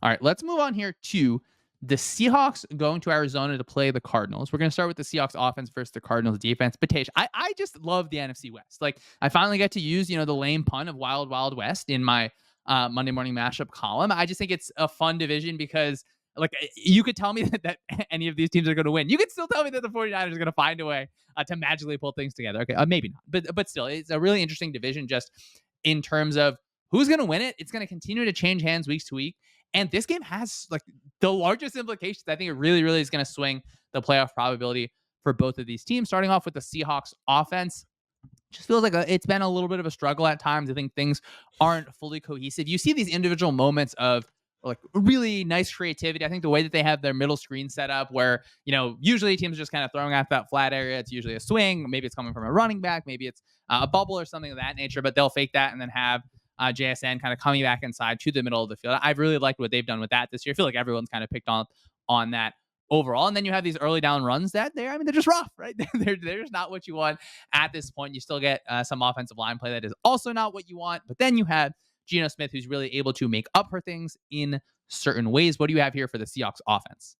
All right, let's move on here to the Seahawks going to Arizona to play the Cardinals. We're going to start with the Seahawks offense versus the Cardinals defense. But Tej, I just love the NFC West. Like, I finally get to use, the lame pun of Wild Wild West in my Monday morning mashup column. I just think it's a fun division because, like, you could tell me that any of these teams are going to win. You could still tell me that the 49ers are going to find a way to magically pull things together. Okay, maybe not. But still, it's a really interesting division just in terms of who's going to win it. It's going to continue to change hands week to week. And this game has like the largest implications. I think it really, really is going to swing the playoff probability for both of these teams. Starting off with the Seahawks offense, just feels like it's been a little bit of a struggle at times. I think things aren't fully cohesive. You see these individual moments of like really nice creativity. I think the way that they have their middle screen set up where, usually teams are just kind of throwing out that flat area. It's usually a swing. Maybe it's coming from a running back. Maybe it's a bubble or something of that nature, but they'll fake that and then have JSN kind of coming back inside to the middle of the field. I've really liked what they've done with that this year. I feel like everyone's kind of picked on that overall. And then you have these early down runs that they're just rough, right? they're just not what you want at this point. You still get some offensive line play that is also not what you want. But then you have Geno Smith, who's really able to make up for things in certain ways. What do you have here for the Seahawks offense?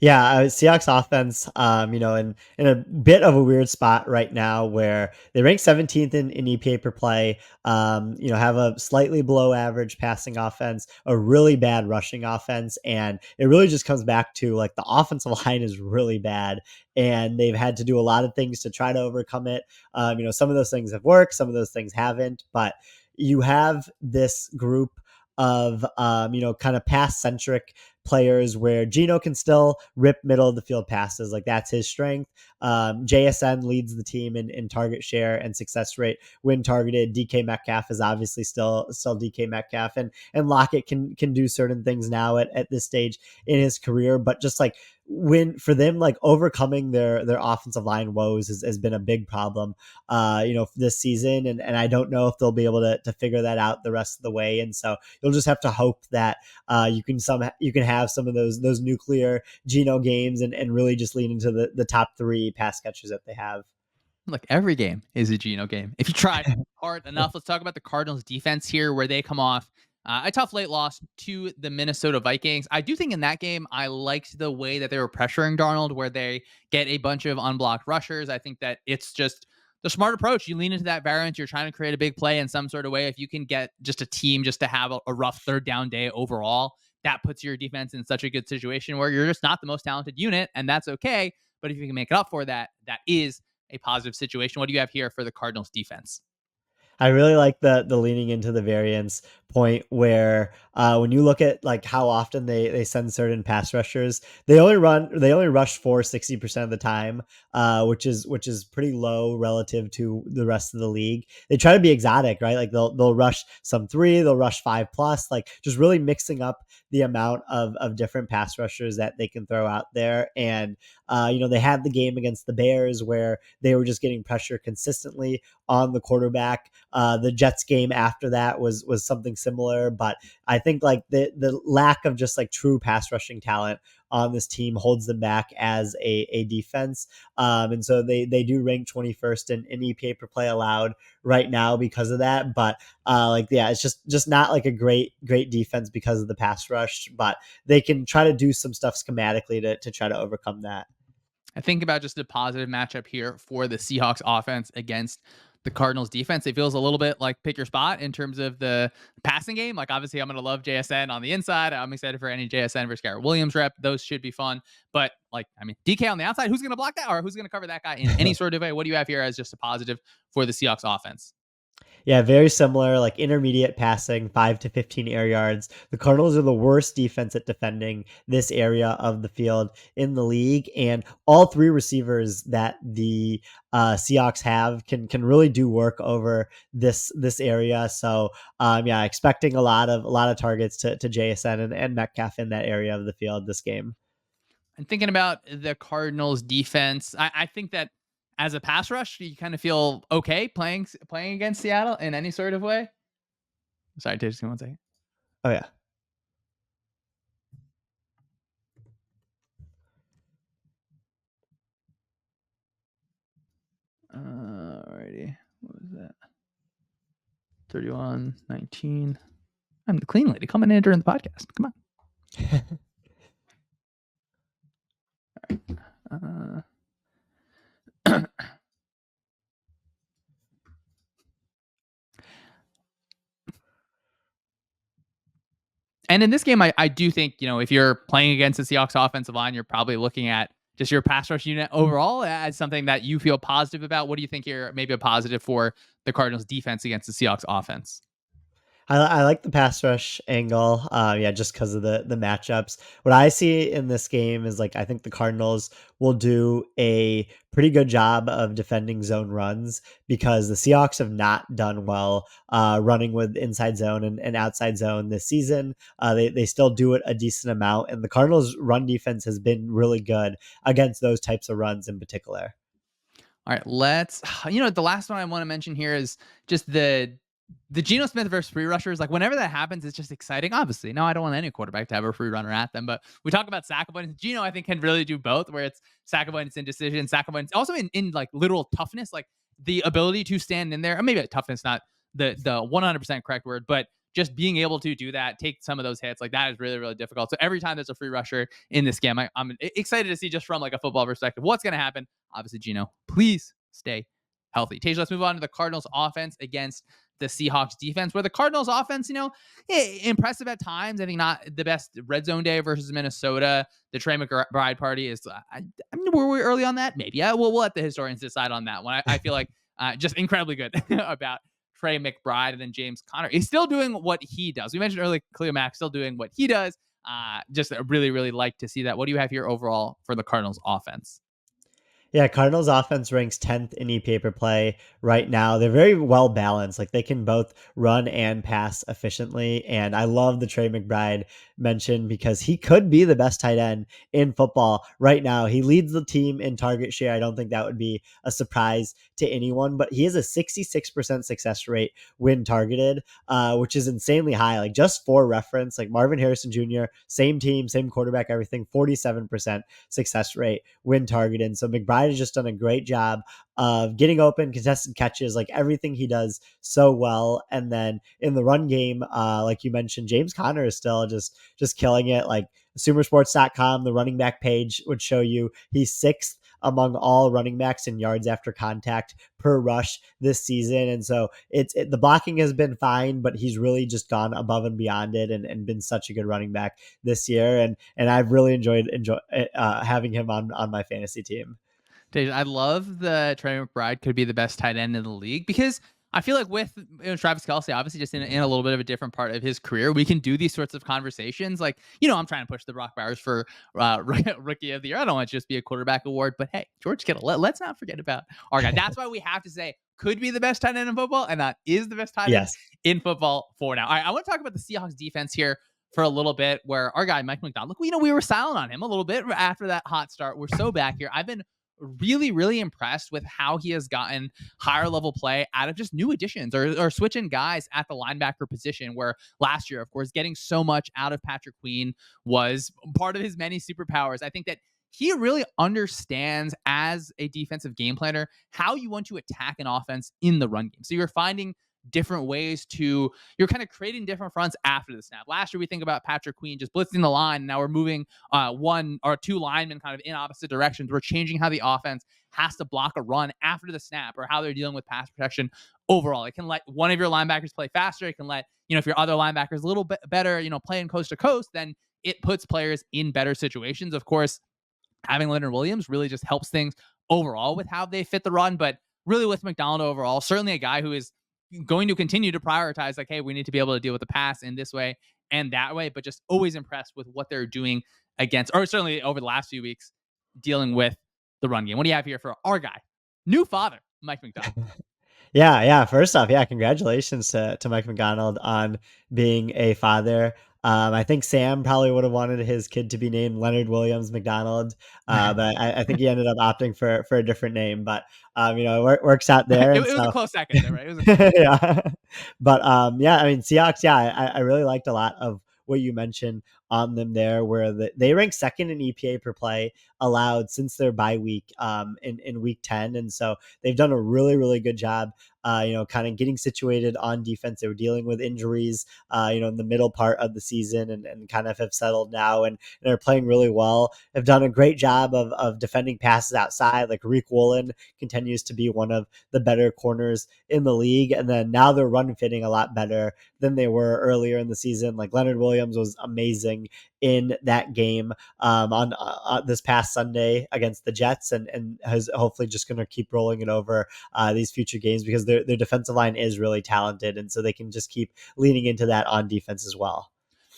Yeah, Seahawks offense, in a bit of a weird spot right now where they rank 17th in EPA per play, have a slightly below average passing offense, a really bad rushing offense, and it really just comes back to like the offensive line is really bad, and they've had to do a lot of things to try to overcome it. Some of those things have worked, some of those things haven't, but you have this group of kind of pass centric players where Geno can still rip middle of the field passes. Like that's his strength. JSN leads the team in target share and success rate when targeted. DK Metcalf is obviously still DK Metcalf, and Lockett can do certain things now at this stage in his career. But just like when for them, like overcoming their offensive line woes has been a big problem, this season. And I don't know if they'll be able to figure that out the rest of the way. And so you'll just have to hope that you can have some of those nuclear Geno games and really just lean into the top three pass catchers that they have. Like every game is a Geno game if you try hard enough. Let's talk about the Cardinals defense here, where they come off a tough late loss to the Minnesota Vikings. I do think in that game, I liked the way that they were pressuring Darnold, where they get a bunch of unblocked rushers. I think that it's just the smart approach. You lean into that variance. You're trying to create a big play in some sort of way. If you can get just a team just to have a rough third down day overall, that puts your defense in such a good situation where you're just not the most talented unit, and that's okay. But if you can make it up for that, that is a positive situation. What do you have here for the Cardinals defense? I really like the leaning into the variance point where when you look at like how often they send certain pass rushers, they only rush for 60% of the time, which is pretty low relative to the rest of the league. They try to be exotic, right? Like they'll rush some 3, they'll rush 5+, like just really mixing up the amount of different pass rushers that they can throw out there. And they had the game against the Bears where they were just getting pressure consistently on the quarterback. The Jets game after that was something similar, but I think like the lack of just like true pass rushing talent on this team holds them back as a defense. And so they do rank 21st in EPA per play allowed right now because of that. But it's just not like a great defense because of the pass rush, but they can try to do some stuff schematically to try to overcome that. I think about just a positive matchup here for the Seahawks offense against the Cardinals defense. It feels a little bit like pick your spot in terms of the passing game. Like obviously I'm going to love JSN on the inside. I'm excited for any JSN versus Garrett Williams rep. Those should be fun. But DK on the outside, who's going to block that or who's going to cover that guy in any sort of way? What do you have here as just a positive for the Seahawks offense? Yeah, very similar, like intermediate passing, 5 to 15 air yards. The Cardinals are the worst defense at defending this area of the field in the league, and all three receivers that the Seahawks have can really do work over this area. So, expecting a lot of targets to JSN and Metcalf in that area of the field this game. And thinking about the Cardinals defense, I think that as a pass rush, you kind of feel okay playing against Seattle in any sort of way. Sorry, just give me one second. Oh yeah. Alrighty. What was that? 31, 19. I'm the clean lady coming in during the podcast. Come on. Uh, And in this game, I do think, if you're playing against the Seahawks offensive line, you're probably looking at just your pass rush unit overall as something that you feel positive about. What do you think here, maybe a positive for the Cardinals defense against the Seahawks offense? I like the pass rush angle. Yeah, just because of the matchups. What I see in this game is like I think the Cardinals will do a pretty good job of defending zone runs because the Seahawks have not done well running with inside zone and outside zone this season. They still do it a decent amount, and the Cardinals' run defense has been really good against those types of runs in particular. All right, let's. The last one I want to mention here is just the Geno Smith versus free rushers. Like whenever that happens, it's just exciting. Obviously, no, I don't want any quarterback to have a free runner at them. But we talk about sack avoidance. Geno, I think, can really do both, where it's sack avoidance indecision, sack avoidance, also in like literal toughness, like the ability to stand in there. Or maybe toughness, not the 100% correct word, but just being able to do that, take some of those hits, like that is really, really difficult. So every time there's a free rusher in this game, I'm excited to see just from like a football perspective what's going to happen. Obviously, Geno, please stay healthy. Tage, let's move on to the Cardinals offense against the Seahawks defense, where the Cardinals offense, impressive at times. I think not the best red zone day versus Minnesota. The Trey McBride party is, were we early on that? Maybe. Yeah, we'll let the historians decide on that one. I feel like just incredibly good about Trey McBride. And then James Conner. He's still doing what he does. We mentioned earlier, Cleo Mack still doing what he does. Just really, really like to see that. What do you have here overall for the Cardinals offense? Yeah, Cardinals offense ranks 10th in EPA per play right now. They're very well balanced. Like they can both run and pass efficiently. And I love the Trey McBride mention because he could be the best tight end in football right now. He leads the team in target share. I don't think that would be a surprise to anyone, but he has a 66% success rate when targeted, which is insanely high. Like just for reference, like Marvin Harrison Jr., same team, same quarterback, everything, 47% success rate when targeted. So McBride has just done a great job of getting open, contested catches, like everything he does so well. And then in the run game, like you mentioned, James Conner is still just killing it. Like Sumersports.com, the running back page would show you he's sixth among all running backs in yards after contact per rush this season. And so the blocking has been fine, but he's really just gone above and beyond it and been such a good running back this year. And I've really enjoyed having him on my fantasy team. I love the Trey McBride could be the best tight end in the league because I feel like with Travis Kelce, obviously just in a little bit of a different part of his career, we can do these sorts of conversations. Like, I'm trying to push the Brock Bowers for Rookie of the Year. I don't want it to just be a quarterback award, but hey, George Kittle, let's not forget about our guy. That's why we have to say could be the best tight end in football, and that is the best tight end Yes. in football for now. All right, I want to talk about the Seahawks defense here for a little bit, where our guy Mike McDonald, look, we were silent on him a little bit after that hot start. We're so back here. I've been really, really impressed with how he has gotten higher level play out of just new additions or switching guys at the linebacker position, where last year, of course, getting so much out of Patrick Queen was part of his many superpowers. I think that he really understands as a defensive game planner how you want to attack an offense in the run game. So you're finding different ways you're kind of creating different fronts after the snap. Last year, we think about Patrick Queen just blitzing the line. And now we're moving one or two linemen kind of in opposite directions. We're changing how the offense has to block a run after the snap or how they're dealing with pass protection overall. It can let one of your linebackers play faster. It can let, if your other linebacker is a little bit better, playing coast to coast, then it puts players in better situations. Of course, having Leonard Williams really just helps things overall with how they fit the run. But really with McDonald overall, certainly a guy who is going to continue to prioritize, like, hey, we need to be able to deal with the pass in this way and that way, but just always impressed with what they're doing against, or certainly over the last few weeks, dealing with the run game. What do you have here for our guy, new father, Mike McDonald? Yeah. First off, yeah, congratulations to Mike McDonald on being a father. I think Sam probably would have wanted his kid to be named Leonard Williams McDonald, but I think he ended up opting for a different name. But it works out there. It And was a so, close second there, right? It was a close yeah, but yeah, I mean Seahawks. Yeah, I really liked a lot of what you mentioned on them there, where they rank second in EPA per play allowed since their bye week in week 10. And so they've done a really, really good job, kind of getting situated on defense. They were dealing with injuries, in the middle part of the season, and kind of have settled now, and are playing really well. Have done a great job of defending passes outside. Like Rick Woolen continues to be one of the better corners in the league. And then now they're run fitting a lot better than they were earlier in the season. Like Leonard Williams was amazing in that game on this past Sunday against the Jets, and has hopefully just going to keep rolling it over these future games, because their defensive line is really talented, and so they can just keep leaning into that on defense as well.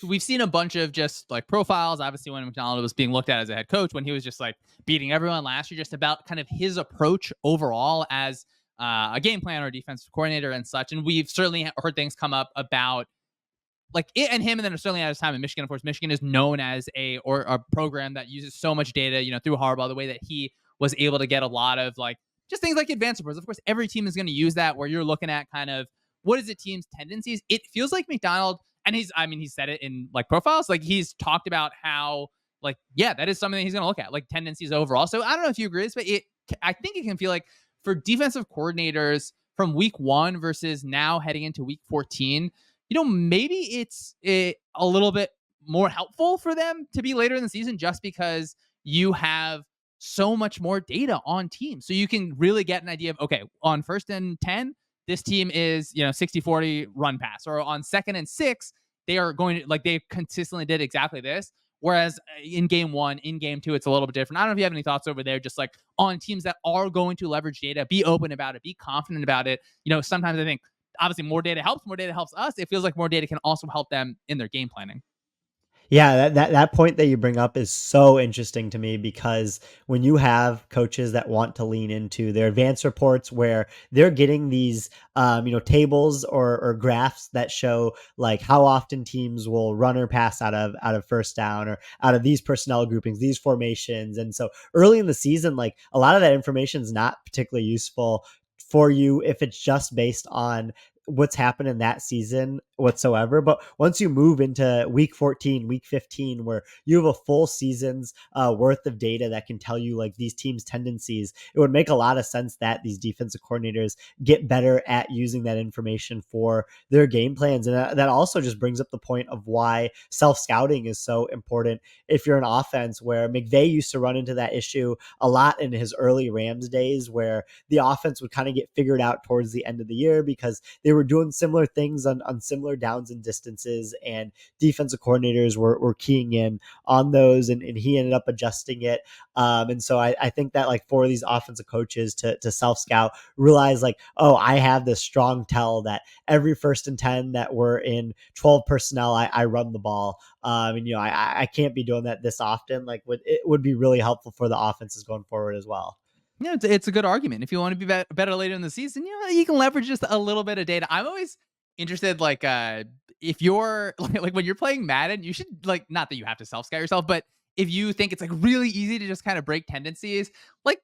We've seen a bunch of just like profiles. Obviously, when McDonald was being looked at as a head coach, when he was just like beating everyone last year, just about kind of his approach overall as a game plan or defensive coordinator and such. And we've certainly heard things come up about like it and him, and then certainly at his time in Michigan. Of course, Michigan is known as a program that uses so much data, through Harbaugh, the way that he was able to get a lot of like just things like advanced reports. Of course, every team is going to use that, where you're looking at kind of what is the team's tendencies. It feels like McDonald, and he said it in like profiles, like he's talked about how like, yeah, that is something that he's going to look at, like tendencies overall. So I don't know if you agree with this, but I think it can feel like for defensive coordinators from week 1 versus now heading into week 14, maybe it's a little bit more helpful for them to be later in the season, just because you have so much more data on teams. So you can really get an idea of, okay, on 1st and 10, this team is, 60-40 run pass, or on 2nd and 6, they are going to, like, they consistently did exactly this. Whereas in game 1, in game 2, it's a little bit different. I don't know if you have any thoughts over there, just like on teams that are going to leverage data, be open about it, be confident about it. Sometimes I think obviously more data helps us. It feels like more data can also help them in their game planning. Yeah, that point that you bring up is so interesting to me, because when you have coaches that want to lean into their advanced reports, where they're getting these tables or graphs that show like how often teams will run or pass out of first down, or out of these personnel groupings, these formations. And so early in the season, like a lot of that information is not particularly useful for you if it's just based on what's happened in that season whatsoever. But once you move into week 14, week 15, where you have a full season's worth of data that can tell you like these teams' tendencies, it would make a lot of sense that these defensive coordinators get better at using that information for their game plans. And that also just brings up the point of why self-scouting is so important if you're an offense, where McVay used to run into that issue a lot in his early Rams days, where the offense would kind of get figured out towards the end of the year, because they were doing similar things on similar downs and distances, and defensive coordinators were keying in on those, and he ended up adjusting it. And so I think that like for these offensive coaches to self-scout, realize like, oh, I have this strong tell that every 1st and 10 that we're in 12 personnel, I run the ball. And I can't be doing that this often. Like it would be really helpful for the offenses going forward as well. Yeah, it's a good argument. If you want to be better later in the season, you can leverage just a little bit of data. I'm always interested, like, if you're like when you're playing Madden, you should like, not that you have to self scout yourself, but if you think it's like really easy to just kind of break tendencies, like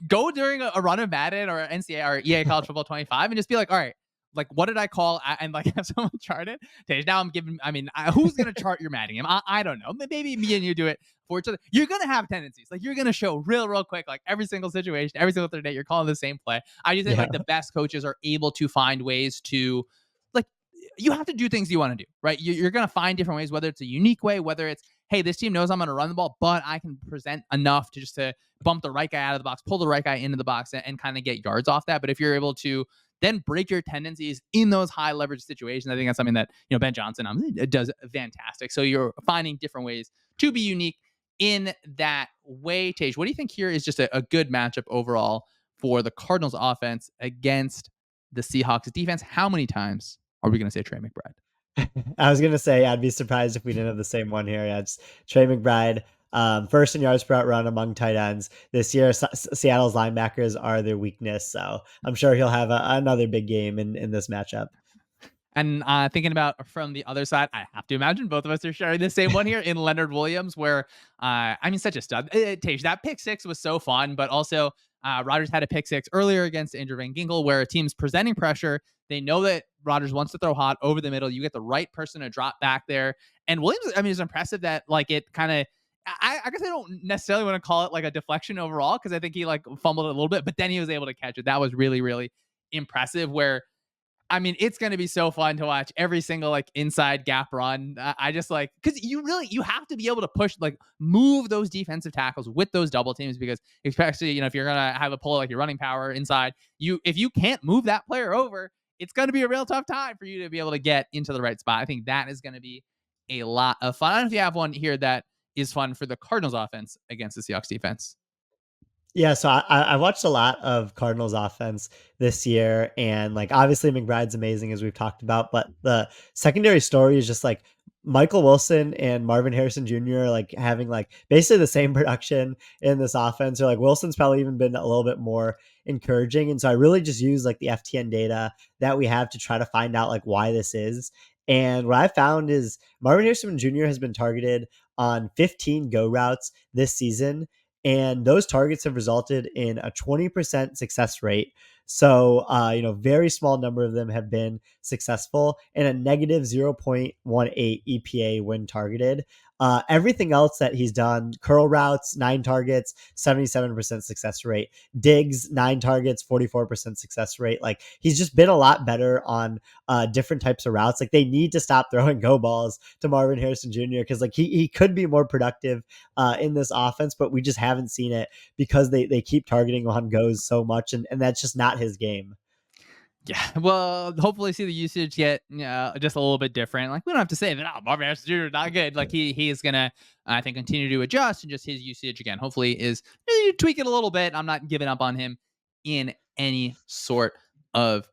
go during a run of Madden or NCAA or EA College Football 25 and just be like, all right, like what did I call? And like have someone chart it. Okay, now I'm giving. I mean, who's gonna chart your Madden game? I don't know. Maybe me and you do it for each other. You're gonna have tendencies. Like you're gonna show real quick, like every single situation, every single third day, you're calling the same play. I do think Yeah. like the best coaches are able to find ways to like you have to do things you want to do, right? You're going to find different ways, whether it's a unique way, whether it's, hey, this team knows I'm going to run the ball, but I can present enough to just to bump the right guy out of the box, pull the right guy into the box, and kind of get yards off that. But if you're able to then break your tendencies in those high leverage situations, I think that's something that, Ben Johnson does fantastic. So you're finding different ways to be unique in that way. Tage, what do you think here is just a good matchup overall for the Cardinals offense against the Seahawks defense? How many times are we going to say Trey McBride? I was gonna say I'd be surprised if we didn't have the same one here. Yeah, it's Trey McBride, first in yards per out run among tight ends this year. Seattle's linebackers are their weakness, so I'm sure he'll have another big game in this matchup. And thinking about from the other side, I have to imagine both of us are sharing the same one here in Leonard Williams, where such a stud. Tage, that pick six was so fun, but also Rodgers had a pick six earlier against Andrew Van Ginkel, where a team's presenting pressure. They know that Rodgers wants to throw hot over the middle. You get the right person to drop back there. And Williams, I mean, it's impressive that like it kind of. I guess I don't necessarily want to call it like a deflection overall because I think he like fumbled it a little bit, but then he was able to catch it. That was really, really impressive. Where I mean, it's going to be so fun to watch every single like inside gap run. I just like because you have to be able to push like move those defensive tackles with those double teams because especially if you're gonna have a pull like your running power inside, if you can't move that player over, it's going to be a real tough time for you to be able to get into the right spot. I think that is going to be a lot of fun. I don't know if you have one here that is fun for the Cardinals offense against the Seahawks defense. Yeah, so I watched a lot of Cardinals offense this year, and like obviously McBride's amazing as we've talked about, but the secondary story is just like Michael Wilson and Marvin Harrison Jr. are like having like basically the same production in this offense. Or like Wilson's probably even been a little bit more encouraging, and so I really just use like the FTN data that we have to try to find out like why this is. And what I found is Marvin Harrison Jr. has been targeted on 15 go routes this season, and those targets have resulted in a 20% success rate. So, very small number of them have been successful and a negative 0.18 EPA when targeted. Everything else that he's done, curl routes, 9 targets, 77% success rate. Digs, 9 targets, 44% success rate. Like he's just been a lot better on different types of routes. Like they need to stop throwing go balls to Marvin Harrison Jr. because like he could be more productive in this offense, but we just haven't seen it because they keep targeting on goes so much, and that's just not his game. Yeah, well, hopefully see the usage get just a little bit different. Like we don't have to say that Marvin Harrison Jr. is not good. Like he is gonna, I think, continue to adjust and just his usage again. Hopefully is tweak it a little bit. I'm not giving up on him in any sort of